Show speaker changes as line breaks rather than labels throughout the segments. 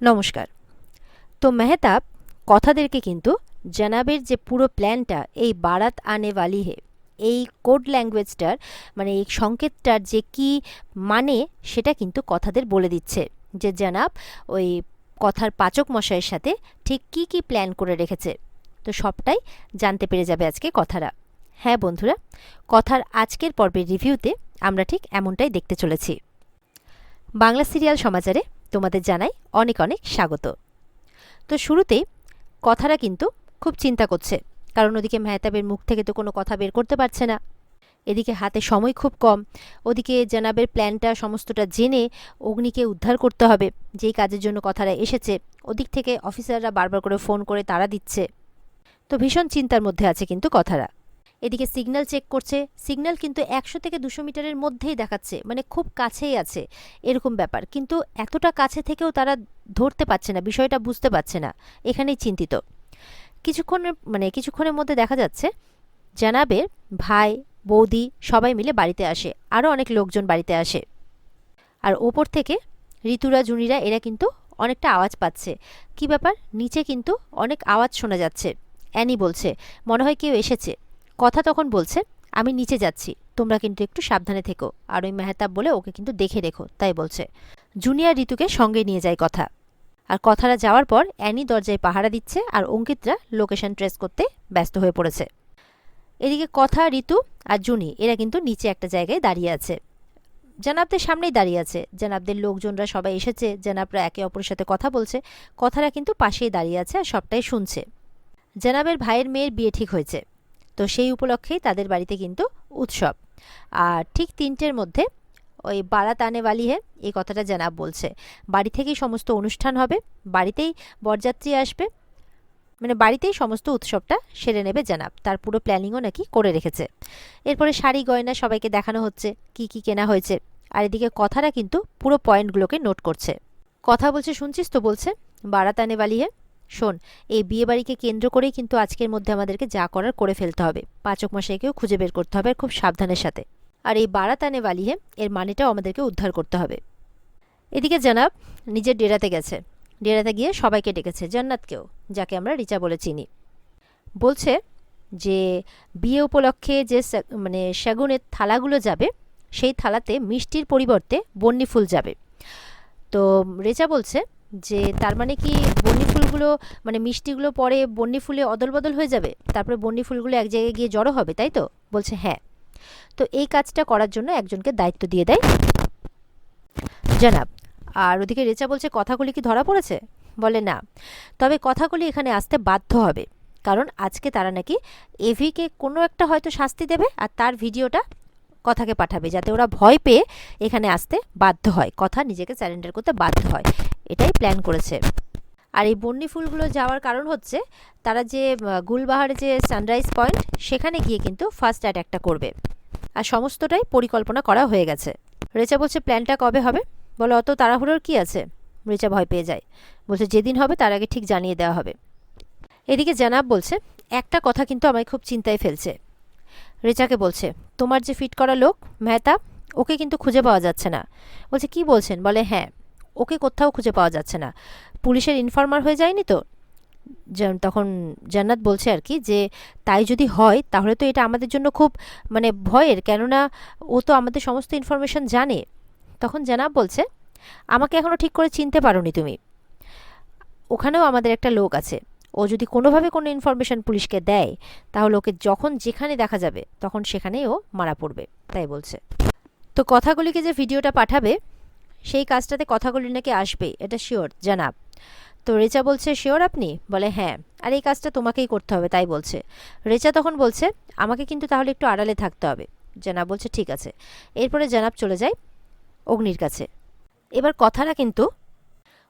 নমস্কার। তো মেহতাব কথাদেরকে কিন্তু জানাবের যে পুরো প্ল্যানটা এই বারাত আনে ওয়ালি হে এই কোড ল্যাঙ্গুয়েজটার মানে এই সংকেতটার যে কি মানে সেটা কিন্তু কথাদের বলে দিচ্ছে যে জানাব ওই কথার পাচক মশাইয়ের সাথে ঠিক কি কি প্ল্যান করে রেখেছে। তো সবটাই জানতে পেরে যাবে আজকে কথারা। হ্যাঁ বন্ধুরা, কথার আজকের পর্বের রিভিউতে আমরা ঠিক এমনটাই দেখতে চলেছি। বাংলা সিরিয়াল সমাচারে তোমাদের জানাই অনেক অনেক স্বাগত। তো শুরুতেই কথারা কিন্তু খুব চিন্তা করছে, কারণ ওদিকে মেহতাবের মুখ থেকে তো কোনো কথা বের করতে পারছে না, এদিকে হাতে সময় খুব কম, ওদিকে জানাবের প্ল্যানটা সমস্তটা জেনে অগ্নিকে উদ্ধার করতে হবে যেই কাজের জন্য কথারা এসেছে। ওদিক থেকে অফিসাররা বারবার করে ফোন করে তাড়া দিচ্ছে। তো ভীষণ চিন্তার মধ্যে আছে কিন্তু কথারা। এদিকে সিগন্যাল চেক করছে, সিগন্যাল কিন্তু 100 থেকে 200 মিটারের মধ্যেই দেখাচ্ছে, মানে খুব কাছেই আছে এরকম ব্যাপার, কিন্তু এতটা কাছে থেকেও তারা ধরতে পারছে না, বিষয়টা বুঝতে পারছে না, এখানেই চিন্তিত। কিছুক্ষণের মধ্যে দেখা যাচ্ছে জানাবের ভাই বৌদি সবাই মিলে বাড়িতে আসে, আরও অনেক লোকজন বাড়িতে আসে। আর ওপর থেকে ঋতুরা জুনিরা এরা কিন্তু অনেকটা আওয়াজ পাচ্ছে। কি ব্যাপার, নিচে কিন্তু অনেক আওয়াজ শোনা যাচ্ছে। অ্যানি বলছে মনে হয় কেউ এসেছে। কথা তখন বলছে আমি নিচে যাচ্ছি, তোমরা কিন্তু একটু সাবধানে থেকো, আর ওই মেহতাব বলে ওকে কিন্তু দেখে রেখো, তাই বলছে। জুনিয়র ঋতুকে সঙ্গে নিয়ে যায় কথা। আর কথারা যাওয়ার পর অ্যানি দরজায় পাহারা দিচ্ছে, আর অঙ্কিতরা লোকেশন ট্রেস করতে ব্যস্ত হয়ে পড়েছে। এদিকে কথা, ঋতু আর জুনি এরা কিন্তু নিচে একটা জায়গায় দাঁড়িয়ে আছে, জানাবদের সামনেই দাঁড়িয়ে আছে। জানাবদের লোকজনরা সবাই এসেছে, জানাবরা একে অপরের সাথে কথা বলছে, কথারা কিন্তু পাশেই দাঁড়িয়ে আছে আর সবটাই শুনছে। জানাবের ভাইয়ের মেয়ের বিয়ে ঠিক হয়েছে, তো সেই উপলক্ষেই তাদের বাড়িতে কিন্তু উৎসব। আর ঠিক 3টের মধ্যে ওই বারাত আনে ওয়ালি হে এই কথাটা জানাব বলছে। বাড়ি থেকেই সমস্ত অনুষ্ঠান হবে, বাড়িতেই বরযাত্রী আসবে, মানে বাড়িতেই সমস্ত উৎসবটা সেরে নেবে জানাব, তার পুরো প্ল্যানিংও নাকি করে রেখেছে। এরপরে শাড়ি গয়না সবাইকে দেখানো হচ্ছে কি কি কেনা হয়েছে, আর এদিকে কথারা কিন্তু পুরো পয়েন্টগুলোকে নোট করছে। কথা বলছে শুনছিস তো, বলছে বারাত আনে ওয়ালি হে, শোন এই বিয়ে বাড়িকে কেন্দ্র করেই কিন্তু আজকের মধ্যে আমাদেরকে যা করার করে ফেলতে হবে, পাচক মশাইকেও খুঁজে বের করতে হবে খুব সাবধানের সাথে। আর এই বারাত আনে ওয়ালি হে এর মানেটাও আমাদেরকে উদ্ধার করতে হবে। এদিকে জানাব নিজের ডেরাতে গেছে, ডেরাতে গিয়ে সবাইকে ডেকেছে, জান্নাতকেও, যাকে আমরা রিচা বলে চিনি। বলছে যে বিয়ে উপলক্ষে যে মানে সেগুনের থালাগুলো যাবে, সেই থালাতে মিষ্টির পরিবর্তে বন্নি ফুল যাবে। তো রেচা বলছে যে তার মানে কি বন্নি ফুলগুলো মানে মিষ্টিগুলো পরে বন্নি ফুলে অদল বদল হয়ে যাবে, তারপরে বন্নি ফুলগুলো এক জায়গায় গিয়ে জড়ো হবে, তাই তো? বলছে হ্যাঁ। তো এই কাজটা করার জন্য একজনকে দায়িত্ব দিয়ে দেয় জানাব। আর ওদিকে রেচা বলছে কথাগুলি কি ধরা পড়েছে? বলে না, তবে কথাগুলি এখানে আসতে বাধ্য হবে, কারণ আজকে তারা নাকি এভিকে কোনো একটা হয়তো শাস্তি দেবে, আর তার ভিডিওটা কথাকে পাঠাবে যাতে ওরা ভয় পেয়ে এখানে আসতে বাধ্য হয়, কথা নিজেকে স্যারেন্ডার করতে বাধ্য হয়, এটাই প্ল্যান করেছে। আর এই বন্নি ফুলগুলো যাওয়ার কারণ হচ্ছে তারা যে গুলবাহারে যে সানরাইজ পয়েন্ট সেখানে গিয়ে কিন্তু ফার্স্ট অ্যাটাকটা করবে, আর সমস্তটাই পরিকল্পনা করা হয়ে গেছে। রেচা বলছে প্ল্যানটা কবে হবে? বলে অত তাড়াহুড়োর কি আছে? রেচা ভয় পেয়ে যায়, বলছে যেদিন হবে তার আগে ঠিক জানিয়ে দেওয়া হবে। এদিকে জানাব বলছে একটা কথা কিন্তু আমায় খুব চিন্তায় ফেলছে। রেচাকে বলছে তোমার যে ফিট করা লোক মেহতাব, ওকে কিন্তু খুঁজে পাওয়া যাচ্ছে না। বলছে কি বলছেন? বলে হ্যাঁ, ওকে কোথাও খুঁজে পাওয়া যাচ্ছে না, পুলিশের ইনফর্মার হয়ে যায়নি তো? তখন জান্নাত বলছে আর কি যে তাই যদি হয় তাহলে তো এটা আমাদের জন্য খুব মানে ভয়ের, কেননা ও তো আমাদের সমস্ত ইনফরমেশন জানে। তখন জানাব বলছে আমাকে এখনও ঠিক করে চিনতে পারোনি তুমি, ওখানেও আমাদের একটা লোক আছে, ও যদি কোনোভাবে কোনো ইনফরমেশন পুলিশকে দেয় তাহলে ওকে যখন যেখানে দেখা যাবে তখন সেখানেই ও মারা পড়বে, তাই বলছে। তো কথাগুলিকে যে ভিডিওটা পাঠাবে সেই কাজটাতে কথাগুলি নাকি আসবে, এটা শিওর জানাব। তো রেচা বলছে শিওর আপনি? বলে হ্যাঁ, আর এই কাজটা তোমাকেই করতে হবে, তাই বলছে। রেচা তখন বলছে আমাকে কিন্তু তাহলে একটু আড়ালে থাকতে হবে। জানাব বলছে ঠিক আছে। এরপরে জানাব চলে যায় অগ্নির কাছে। এবার কথাটা কিন্তু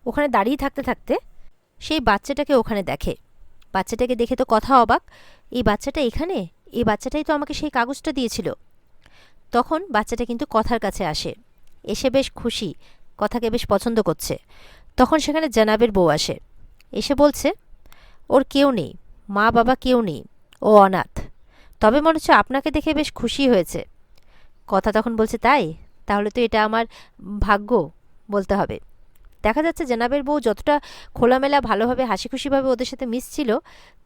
ওখানে দাঁড়িয়ে থাকতে থাকতে সেই বাচ্চাটাকে ওখানে দেখে। বাচ্চাটাকে দেখে তো কথা অবাক, এই বাচ্চাটা এখানে, এই বাচ্চাটাই তো আমাকে সেই কাগজটা দিয়েছিল। তখন বাচ্চাটা কিন্তু কথার কাছে আসে, এসে বেশ খুশি, কথাকে বেশ পছন্দ করছে। তখন সেখানে জানাবের বউ আসে, এসে বলছে ওর কেউ নেই, মা বাবা কেউ নেই, ও অনাথ, তবে মনে হচ্ছে আপনাকে দেখে বেশ খুশি হয়েছে। কথা তখন বলছে তাই? তাহলে তো এটা আমার ভাগ্য বলতে হবে। দেখা যাচ্ছে জনাবের বউ যতটা খোলামেলা ভালোভাবে হাসি খুশিভাবে ওদের সাথে মিশছিল,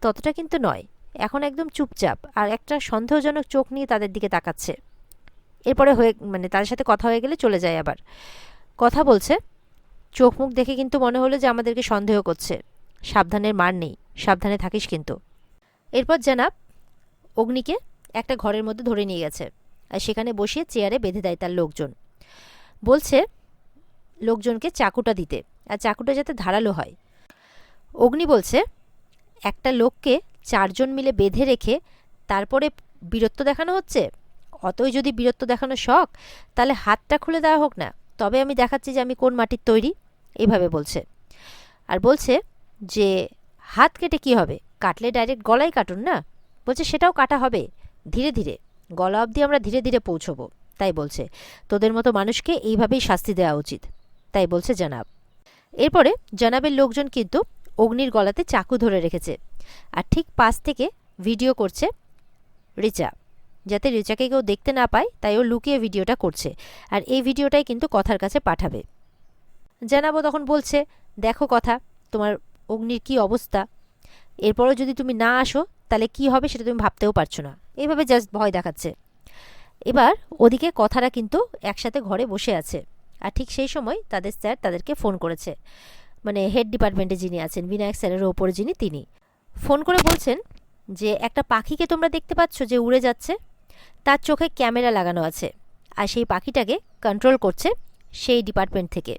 ততটা কিন্তু নয়। এখন একদম চুপচাপ আর একটা সন্দেহজনক চোখ নিয়ে তাদের দিকে তাকাচ্ছে। এরপরে তাদের সাথে কথা হয়ে গেলে চলে যায়। আবার কথা বলছে, চোখ মুখ দেখে কিন্তু মনে হলো যে আমাদেরকে সন্দেহ করছে। সাবধানের মার নেই, সাবধানে থাকিস কিন্তু। এরপর জনাব অগ্নিকে একটা ঘরের মধ্যে ধরে নিয়ে গেছে, আর সেখানে বসিয়ে চেয়ারে বেঁধে দেয় তার লোকজন। বলছে লোকজনকে চাকুটা দিতে, আর চাকুটা যাতে ধারালো হয়। অগ্নি বলছে একটা লোককে 4 জন মিলে বেঁধে রেখে তারপরে বীরত্ব দেখানো হচ্ছে। অতই যদি বীরত্ব দেখানো শখ, তাহলে হাতটা খুলে দেওয়া হোক না, তবে আমি দেখাচ্ছি যে আমি কোন মাটির তৈরি, এইভাবে বলছে। আর বলছে যে হাত কেটে কি হবে, কাটলে ডাইরেক্ট গলায় কাটুন না। বলছে সেটাও কাটা হবে ধীরে ধীরে, গলা অবধি আমরা ধীরে ধীরে পৌঁছবো। তাই বলছে তোদের মতো মানুষকে এইভাবেই শাস্তি দেওয়া উচিত, তাই বলছে জনাব। এরপরে জনাবের লোকজন কিন্তু অগ্নির গলাতে চাকু ধরে রেখেছে, আর ঠিক পাশ থেকে ভিডিও করছে রিচা, যাতে রিচাকে কেউ দেখতে না পায়, তাই ও লুকিয়ে ভিডিওটা করছে। আর এই ভিডিওটাই কিন্তু কথার কাছে পাঠাবে। জানাবো তখন বলছে দেখো কথা, তোমার অগ্নির কি অবস্থা, এরপরও যদি তুমি না আসো তাহলে কি হবে সেটা তুমি ভাবতেও পারছো না। এইভাবে জাস্ট ভয় দেখাচ্ছে। এবার ওদিকে কথারা কিন্তু একসাথে ঘরে বসে আছে, আর ঠিক সেই সময় তাদের স্যার তাদেরকে ফোন করেছে, হেড ডিপার্টমেন্টে যিনি আছেন, বিনায়ক স্যারের ওপরে যিনি, তিনি ফোন করে বলছেন যে একটা পাখিকে তোমরা দেখতে পাচ্ছ যে উড়ে যাচ্ছে, তার চোখে ক্যামেরা লাগানো আছে, আর সেই পাখিটাকে কন্ট্রোল করছে সেই ডিপার্টমেন্ট থেকে।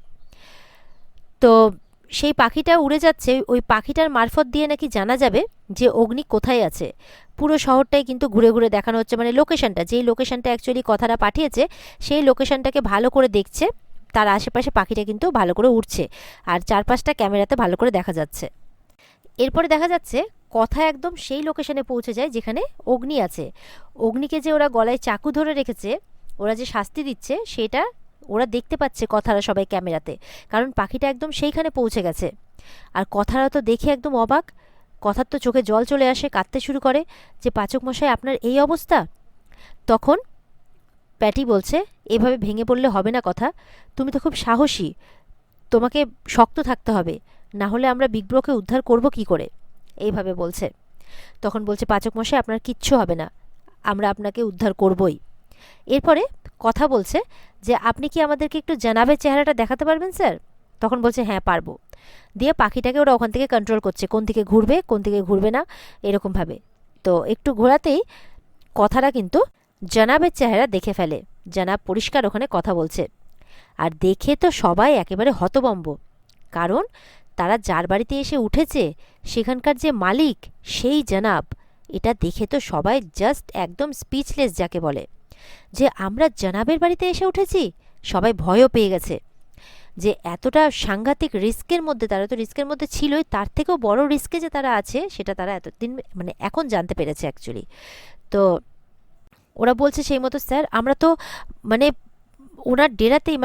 তো সেই পাখিটা উড়ে যাচ্ছে, ওই পাখিটার মারফত দিয়ে নাকি জানা যাবে যে অগ্নি কোথায় আছে। পুরো শহরটাই কিন্তু ঘুরে ঘুরে দেখানো হচ্ছে, লোকেশনটা, যেই লোকেশনটা অ্যাকচুয়ালি কথাটা পাঠিয়েছে সেই লোকেশনটাকে ভালো করে দেখছে। তার আশেপাশে পাখিটা কিন্তু ভালো করে উড়ছে, আর চারপাশটা ক্যামেরাতে ভালো করে দেখা যাচ্ছে। এরপরে দেখা যাচ্ছে কথা একদম সেই লোকেশনে পৌঁছে যায় যেখানে অগ্নি আছে। অগ্নিকে যে ওরা গলায় চাকু ধরে রেখেছে, ওরা যে শাস্তি দিচ্ছে সেটা ওরা দেখতে পাচ্ছে কথারা সবাই ক্যামেরাতে, কারণ পাখিটা একদম সেইখানে পৌঁছে গেছে। আর কথারা তো দেখে একদম অবাক, কথার তো চোখে জল চলে আসে, কাঁদতে শুরু করে যে পাচক মশাই আপনার এই অবস্থা। তখন প্যাটি বলছে এভাবে ভেঙে পড়লে হবে না কথা, তুমি তো খুব সাহসী, তোমাকে শক্ত থাকতে হবে, না হলে আমরা বিগ ব্রোকে উদ্ধার করব কি করে, এইভাবে বলছে। তখন বলছে পাচক মশাই আপনার কিচ্ছু হবে না, আমরা আপনাকে উদ্ধার করবই। এরপরে কথা বলছে যে আপনি কি আমাদেরকে একটু জানাবের চেহারাটা দেখাতে পারবেন স্যার? তখন বলছে হ্যাঁ পারবো। দিয়ে পাখিটাকে ওরা ওখান থেকে কন্ট্রোল করছে, কোন দিকে ঘুরবে কোন দিকে ঘুরবে না, এরকমভাবে। তো একটু ঘোরাতেই কথাটা কিন্তু জানাবের চেহারা দেখে ফেলে। জানাব পরিষ্কার ওখানে কথা বলছে, আর দেখে তো সবাই একেবারে হতবম্ব, কারণ তারা যার বাড়িতে এসে উঠেছে সেখানকার যে মালিক সেই জানাব। এটা দেখে তো সবাই জাস্ট একদম স্পিচলেস যাকে বলে, যে আমরা জানাবের বাড়িতে এসে উঠেছি। সবাই ভয়ও পেয়ে গেছে যে এতটা সাংঘাতিক রিস্কের মধ্যে, তারা তো রিস্কের মধ্যে ছিলই, তার থেকেও বড় রিস্কে যে তারা আছে সেটা তারা এতদিন এখন জানতে পেরেছে অ্যাকচুয়ালি। তো ওরা বলছে সেই মতো স্যার আমরা তো ওনার ডেরাতেই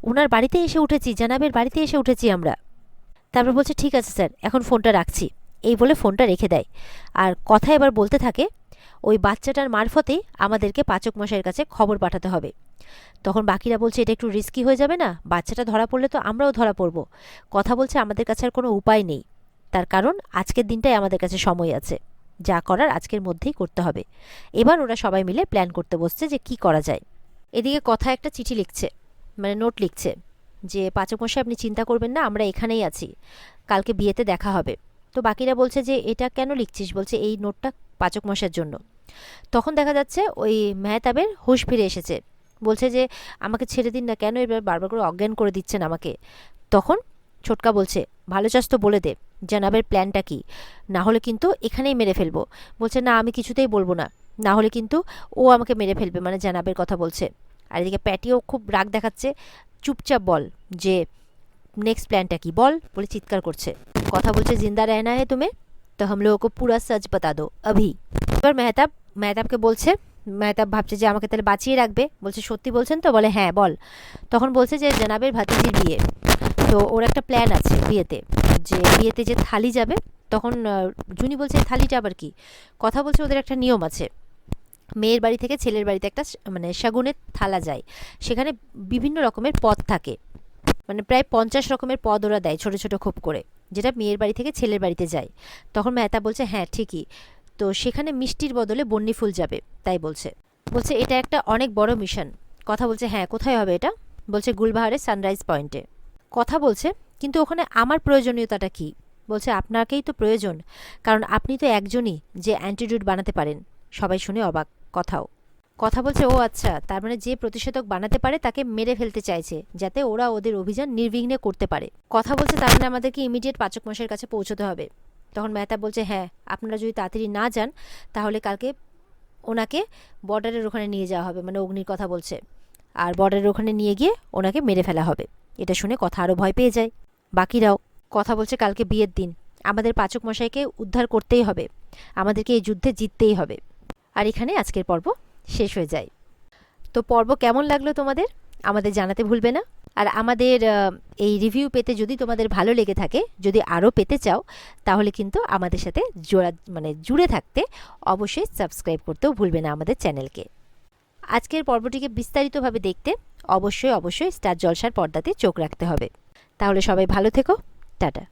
ওনার বাড়িতে এসে উঠেছি, জানাবের বাড়িতে এসে উঠেছি আমরা। তারপর বলছে ঠিক আছে স্যার এখন ফোনটা রাখছি, এই বলে ফোনটা রেখে দেয়। আর কথা এবার বলতে থাকে ওই বাচ্চাটার মারফতেই আমাদেরকে পাচক মশাইয়ের কাছে খবর পাঠাতে হবে। তখন বাকিরা বলছে এটা একটু রিস্কি হয়ে যাবে না, বাচ্চাটা ধরা পড়লে তো আমরাও ধরা পড়ব। কথা বলছে আমাদের কাছে আর কোনো উপায় নেই, তার কারণ আজকের দিনটাই আমাদের কাছে সময় আছে, যা করার আজকের মধ্যেই করতে হবে। এবার ওরা সবাই মিলে প্ল্যান করতে বসছে যে কি করা যায়। এদিকে কথা একটা চিঠি লিখছে, নোট লিখছে যে পাচক মশাই আপনি চিন্তা করবেন না, আমরা এখানেই আছি, কালকে বিয়েতে দেখা হবে। তো বাকিরা বলছে যে এটা কেন লিখছিস? বলছে এই নোটটা পাচক মশাইয়ের জন্য। তখন দেখা যাচ্ছে ওই মেহতাবের হুঁশ ফিরে এসেছে, বলছে যে আমাকে ছেড়ে দিন না, কেন এবার বারবার করে অজ্ঞান করে দিচ্ছেন আমাকে। তখন ছোটকা বলছে ভালো চাস তো বলে দে জানাবের প্ল্যানটা কি, না হলে কিন্তু এখানেই মেরে ফেলবো। বলছে না আমি কিছুতেই বলবো না, না হলে কিন্তু ও আমাকে মেরে ফেলবে, জানাবের কথা বলছে। আর এদিকে প্যাটিও খুব রাগ দেখাচ্ছে, চুপচাপ বল যে নেক্সট প্ল্যানটা কি বল বলে চিৎকার করছে। কথা বলছে জিন্দা रहना है तुम्हें तो हम लोगों को पूरा सच बता दो अभी। এবার মেহতাবকে বলছে, মেহতাব ভাবছে যে আমাকে তাহলে বাঁচিয়ে রাখবে, বলছে সত্যি বলছেন তো? বলে হ্যাঁ বল। তখন বলছে যে জানাবের ভাতিজির বিয়ে, তো ওর একটা প্ল্যান আছে বিয়েতে, যে থালি যাবে। তখন জুনি বলছে থালিটা আবার কি? কথা বলছে ওদের একটা নিয়ম আছে, মেয়ের বাড়ি থেকে ছেলের বাড়িতে একটা শাগুনের থালা যায়, সেখানে বিভিন্ন রকমের পদ থাকে, মানে প্রায় 50 রকমের পদ ওরা দেয় ছোট ছোট খোপ করে, যেটা মেয়ের বাড়ি থেকে ছেলের বাড়িতে যায়। তখন মেহতা বলছে হ্যাঁ ঠিকই, তো সেখানে মিষ্টির বদলে বন্নি ফুল যাবে, তাই বলছে। বলছে এটা একটা অনেক বড় মিশন। কথা বলছে হ্যাঁ কোথায় হবে এটা? বলছে গুলবাহারের সানরাইজ পয়েন্টে। কথা বলছে কিন্তু ওখানে আমার প্রয়োজনীয়তাটা কি? বলছে আপনাকেই তো প্রয়োজন, কারণ আপনি তো একজনই যে অ্যান্টিডোট বানাতে পারেন। সবাই শুনে অবাক। কথাও কথা বলছে ও আচ্ছা, তার মানে যে প্রতিষেধক বানাতে পারে তাকে মেরে ফেলতে চাইছে, যাতে ওরা ওদের অভিযান নির্বিঘ্নে করতে পারে। কথা বলছে তার মানে আমাদেরকে ইমিডিয়েট পাচক মশাইয়ের কাছে পৌঁছতে হবে। তখন মেহতা বলছে হ্যাঁ, আপনারা যদি তাড়াতাড়ি না যান তাহলে কালকে ওনাকে বর্ডারের ওখানে নিয়ে যাওয়া হবে, মানে অগ্নির কথা বলছে, আর বর্ডারের ওখানে নিয়ে গিয়ে ওনাকে মেরে ফেলা হবে। এটা শুনে কথা আরও ভয় পেয়ে যায়। বাকিরাও। কথা বলছে কালকে বিয়ের দিন, আমাদের পাচক মশাইকে উদ্ধার করতেই হবে, আমাদেরকে এই যুদ্ধে জিততেই হবে। আর এখানে আজকের পর্ব শেষ হয়ে যায়। তো পর্ব কেমন লাগলো তোমাদের আমাদের জানাতে ভুলবে না। আর আমাদের এই রিভিউ পেতে যদি তোমাদের ভালো লেগে থাকে, যদি আরও পেতে চাও, তাহলে কিন্তু আমাদের সাথে জুড়ে থাকতে অবশ্যই সাবস্ক্রাইব করতেও ভুলবে না আমাদের চ্যানেলকে। আজকের পর্বটিকে বিস্তারিতভাবে দেখতে অবশ্যই স্টার জলসার পর্দাতে চোখ রাখতে হবে। তাহলে সবাই ভালো থেকো। টাটা।